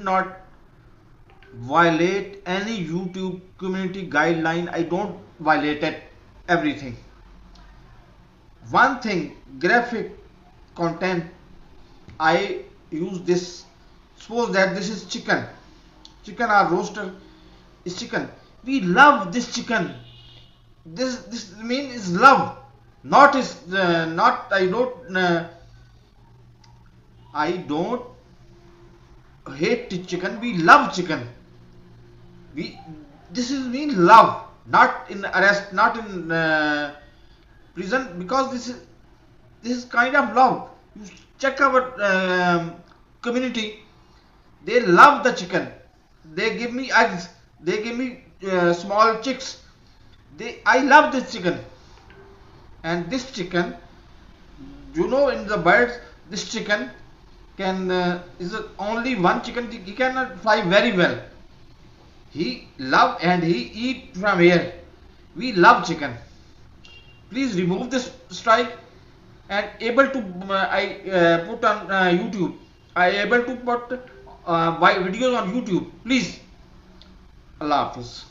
not violate any YouTube community guideline. I don't violate it, everything. One thing, graphic content, I use this. Suppose that this is chicken or roaster is chicken. We love this chicken. This mean is love, not is not. I don't hate chicken. We love chicken. We This is mean love, not in arrest, not in prison, because this is kind of love. You check our community. They love the chicken. They give me eggs. They give me small chicks. I love this chicken. And this chicken, in the birds, this chicken can is only one chicken. He cannot fly very well. He love and he eat from here. We love chicken. Please remove this strike, and able to I put on YouTube. I able to put videos on YouTube. Please. Allah Hafiz.